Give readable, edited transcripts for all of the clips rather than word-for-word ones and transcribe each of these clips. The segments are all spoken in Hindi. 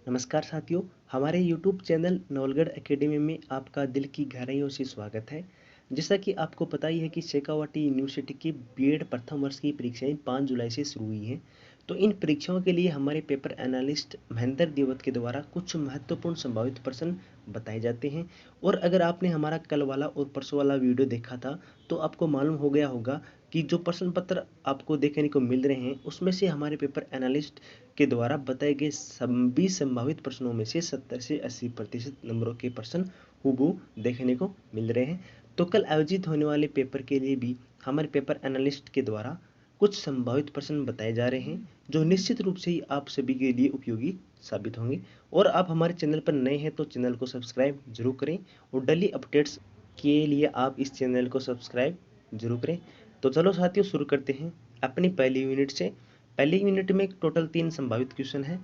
नमस्कार साथियों, हमारे YouTube चैनल नवलगढ़ एकेडमी में आपका दिल की गहराइयों से स्वागत है। जैसा कि आपको पता ही है कि शेखावाटी यूनिवर्सिटी की बीएड प्रथम वर्ष की परीक्षाएं 5 जुलाई से शुरू हुई हैं। तो इन परीक्षाओं के लिए हमारे पेपर एनालिस्ट महेंद्र देवत के द्वारा कुछ महत्वपूर्ण संभावित प्रश्न बताए जाते हैं। और अगर आपने हमारा कल वाला और परसों वाला वीडियो देखा था तो आपको मालूम हो गया होगा कि जो प्रश्न पत्र आपको देखने को मिल रहे हैं उसमें से हमारे पेपर एनालिस्ट के द्वारा बताए गए सभी संभावित प्रश्नों में से 70 से 80% नंबरों के प्रश्न हूबहू देखने को मिल रहे हैं। तो कल आयोजित होने वाले पेपर के लिए भी हमारे पेपर एनालिस्ट के द्वारा कुछ संभावित प्रश्न बताए जा रहे हैं जो निश्चित रूप से ही आप सभी के लिए उपयोगी साबित होंगे। और आप हमारे चैनल पर नए हैं तो चैनल को सब्सक्राइब जरूर करें और डेली अपडेट्स के लिए आप इस चैनल को सब्सक्राइब जरूर करें। तो चलो साथियों शुरू करते हैं अपनी पहली यूनिट से। पहली यूनिट में टोटल 3 संभावित क्वेश्चन है।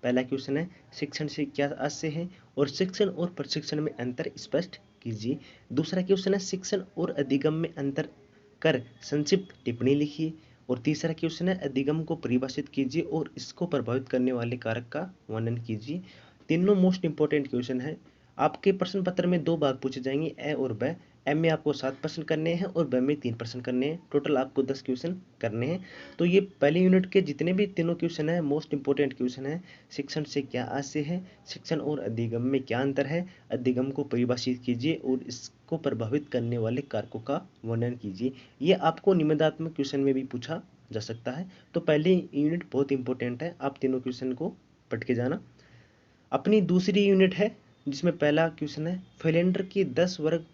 पहला क्वेश्चन है शिक्षण से क्या आशय है और शिक्षण और प्रशिक्षण में अंतर स्पष्ट कीजिए। दूसरा क्वेश्चन है शिक्षण और अधिगम में अंतर कर संक्षिप्त टिप्पणी लिखिए। और तीसरा क्वेश्चन है अधिगम को परिभाषित कीजिए और इसको प्रभावित करने वाले कारक का वर्णन कीजिए। तीनों मोस्ट इंपॉर्टेंट क्वेश्चन है। आपके प्रश्न पत्र में 2 भाग पूछे जाएंगे, ए और ब। एम में आपको 7 प्रश्न करने हैं और ब में 3 प्रश्न करने हैं। टोटल आपको 10 क्वेश्चन करने हैं। तो ये पहली यूनिट के जितने भी तीनों क्वेश्चन है मोस्ट इंपॉर्टेंट क्वेश्चन है। शिक्षण से क्या आशय है, शिक्षण और अधिगम में क्या अंतर है, अधिगम को परिभाषित कीजिए और इसको प्रभावित करने वाले कारकों का वर्णन कीजिए। ये आपको निबंधात्मक क्वेश्चन में भी पूछा जा सकता है। तो पहली यूनिट बहुत इंपॉर्टेंट है, आप तीनों क्वेश्चन को पढ़ के जाना। अपनी दूसरी यूनिट है जिसमें पहला क्वेश्चन है फिलेंडर की 10 वर्ग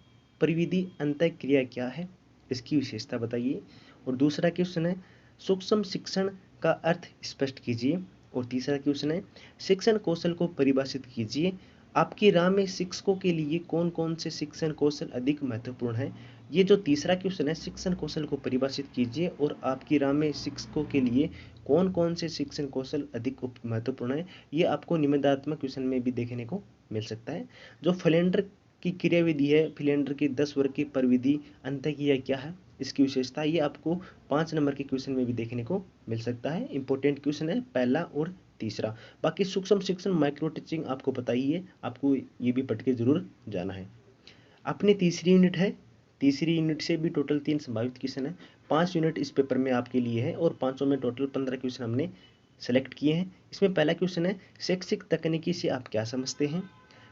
परिविधि अंतः क्रिया क्या है, इसकी विशेषता बताइए। और दूसरा क्वेश्चन है सूक्ष्म शिक्षण का अर्थ स्पष्ट कीजिए। और तीसरा क्वेश्चन है शिक्षण कौशल को परिभाषित कीजिए। आपकी राह में शिक्षकों के लिए कौन कौन से शिक्षण कौशल अधिक महत्वपूर्ण है। ये जो तीसरा क्वेश्चन है शिक्षण कौशल को परिभाषित कीजिए और आपकी राह में शिक्षकों के लिए कौन कौन से शिक्षण कौशल अधिक महत्वपूर्ण है, ये आपको निबंधात्मक क्वेश्चन में भी देखने को मिल सकता है। जो फिलेंडर की क्रियाविधि है, फिलेंडर की 10 वर्ग की परिविधि अंतः क्रिया क्या है, इसकी विशेषता, ये आपको 5 नंबर के क्वेश्चन में भी देखने को मिल सकता है। इंपॉर्टेंट क्वेश्चन है पहला और तीसरा। बाकी सूक्ष्म शिक्षण माइक्रो टीचिंग आपको पता ही है, आपको ये भी पढ़ के जरूर जाना है। अपनी तीसरी यूनिट है, तीसरी यूनिट से भी टोटल 3 संभावित क्वेश्चन है। 5 यूनिट इस पेपर में आपके लिए है और पांचों में टोटल 15 क्वेश्चन हमने सेलेक्ट किए हैं। इसमें पहला क्वेश्चन है शैक्षिक तकनीकी से आप क्या समझते हैं।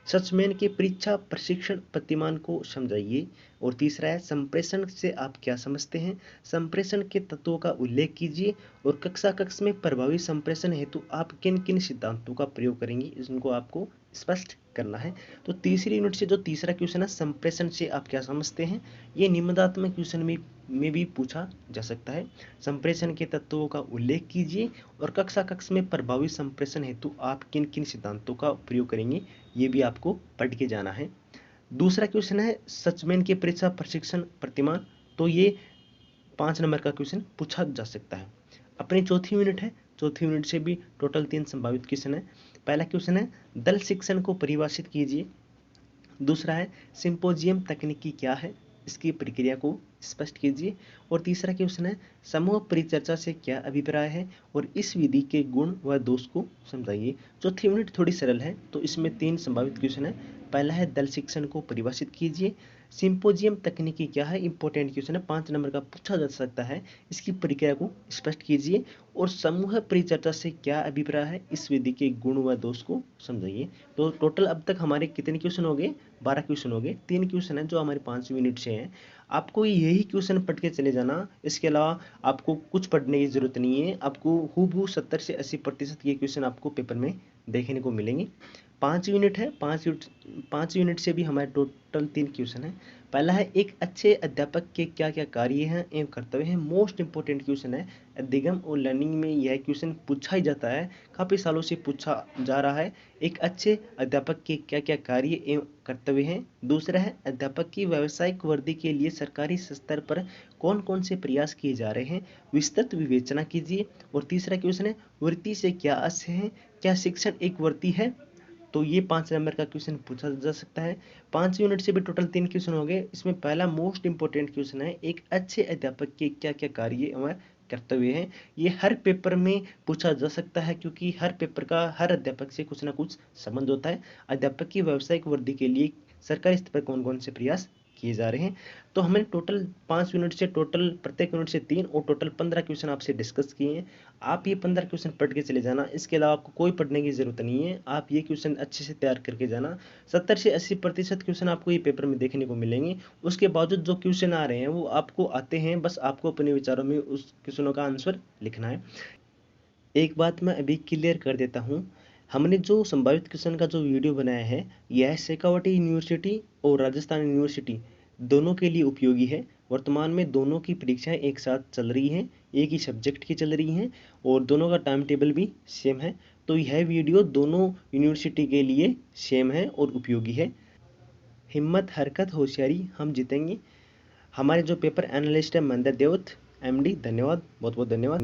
सचमैन के परीक्षा प्रशिक्षण प्रतिमान को समझाइए। और तीसरा है संप्रेषण से आप क्या समझते हैं, संप्रेषण के तत्वों का उल्लेख कीजिए। और कक्षा कक्ष में प्रभावी संप्रेषण हेतु आप किन किन सिद्धांतों का प्रयोग करेंगे, इनको आपको स्पष्ट करना है। तो तीसरी यूनिट से जो तीसरा क्वेश्चन है संप्रेषण से आप क्या समझते हैं, ये निबंधात्मक क्वेश्चन में भी पूछा जा सकता है। संप्रेषण के तत्वों का उल्लेख कीजिए और कक्षा कक्ष में प्रभावी संप्रेषण हेतु आप किन किन सिद्धांतों का प्रयोग करेंगे, ये भी आपको पढ़ के जाना है। दूसरा क्वेश्चन है सचमैन के परीक्षा प्रशिक्षण प्रतिमान, तो ये 5 नंबर का क्वेश्चन पूछा जा सकता है। अपनी चौथी यूनिट है, चौथी यूनिट से भी टोटल 3 संभावित क्वेश्चन है। पहला क्वेश्चन है दल शिक्षण को परिभाषित कीजिए। दूसरा है सिंपोजियम तकनीकी क्या है, इसकी प्रक्रिया को स्पष्ट कीजिए। और तीसरा क्वेश्चन है समूह परिचर्चा से क्या अभिप्राय है और इस विधि के गुण व दोष को समझाइए। चौथी यूनिट थोड़ी सरल है, तो इसमें 3 संभावित क्वेश्चन है। पहला है दल शिक्षण को परिभाषित कीजिए। सिंपोजियम तकनीकी क्या है, इंपॉर्टेंट क्वेश्चन है, 5 नंबर का पूछा जा सकता है, इसकी प्रक्रिया को स्पष्ट कीजिए। और समूह परिचर्चा से क्या अभिप्राय है, इस विधि के गुण व दोष को समझाइए। तो टोटल अब तक हमारे कितने क्वेश्चन हो गए, 12 क्वेश्चन हो गए। 3 क्वेश्चन है जो हमारे 5 यूनिट से हैं। आपको यही क्वेश्चन पढ़ के चले जाना, इसके अलावा आपको कुछ पढ़ने की जरूरत नहीं है। आपको हूबहू 70 से 80% ये क्वेश्चन आपको पेपर में देखने को मिलेंगे। 5 यूनिट है, 5 यूनिट से भी हमारे टोटल 3 क्वेश्चन है। पहला है एक अच्छे अध्यापक के क्या क्या कार्य हैं एवं कर्तव्य हैं, मोस्ट इंपॉर्टेंट क्वेश्चन है। अधिगम और लर्निंग में यह क्वेश्चन पूछा ही जाता है, काफ़ी सालों से पूछा जा रहा है। एक अच्छे अध्यापक के क्या क्या कार्य एवं कर्तव्य हैं। दूसरा है अध्यापक की व्यावसायिक वर्दी के लिए सरकारी स्तर पर कौन कौन से प्रयास किए जा रहे हैं, विस्तृत विवेचना कीजिए। और तीसरा क्वेश्चन है वृत्ति से क्या आशय है, क्या शिक्षण एक वृत्ति है। तो ये 5 नंबर का क्वेश्चन पूछा जा सकता है। 5 यूनिट से भी टोटल 3 क्वेश्चन हो गए। इसमें पहला मोस्ट इंपॉर्टेंट क्वेश्चन है एक अच्छे अध्यापक के क्या क्या कार्य एवं कर्तव्य है। ये हर पेपर में पूछा जा सकता है क्योंकि हर पेपर का हर अध्यापक से कुछ ना कुछ संबंध होता है। अध्यापक की व्यावसायिक वृद्धि के लिए सरकारी स्तर पर कौन-कौन से प्रयास किए जा रहे हैं। तो हमने टोटल 5 यूनिट से टोटल प्रत्येक यूनिट से 3 और टोटल 15 क्वेश्चन आपसे डिस्कस किए हैं। आप ये 15 क्वेश्चन पढ़ के चले जाना, इसके अलावा आपको कोई पढ़ने की ज़रूरत नहीं है। आप ये क्वेश्चन अच्छे से तैयार करके जाना। 70 से 80% क्वेश्चन आपको ये पेपर में देखने को मिलेंगे। उसके बावजूद जो क्वेश्चन आ रहे हैं वो आपको आते हैं, बस आपको अपने विचारों में उस क्वेश्चनों का आंसर लिखना है। एक बात मैं अभी क्लियर कर देता हूँ, हमने जो संभावित क्वेश्चन का जो वीडियो बनाया है, यह शेखावाटी यूनिवर्सिटी और राजस्थान यूनिवर्सिटी दोनों के लिए उपयोगी है। वर्तमान में दोनों की परीक्षाएं एक साथ चल रही हैं, एक ही सब्जेक्ट की चल रही हैं और दोनों का टाइम टेबल भी सेम है। तो यह वीडियो दोनों यूनिवर्सिटी के लिए सेम है और उपयोगी है। हिम्मत, हरकत, होशियारी, हम जीतेंगे। हमारे जो पेपर एनालिस्ट है महेंद्र देवत, MD, धन्यवाद, बहुत बहुत धन्यवाद।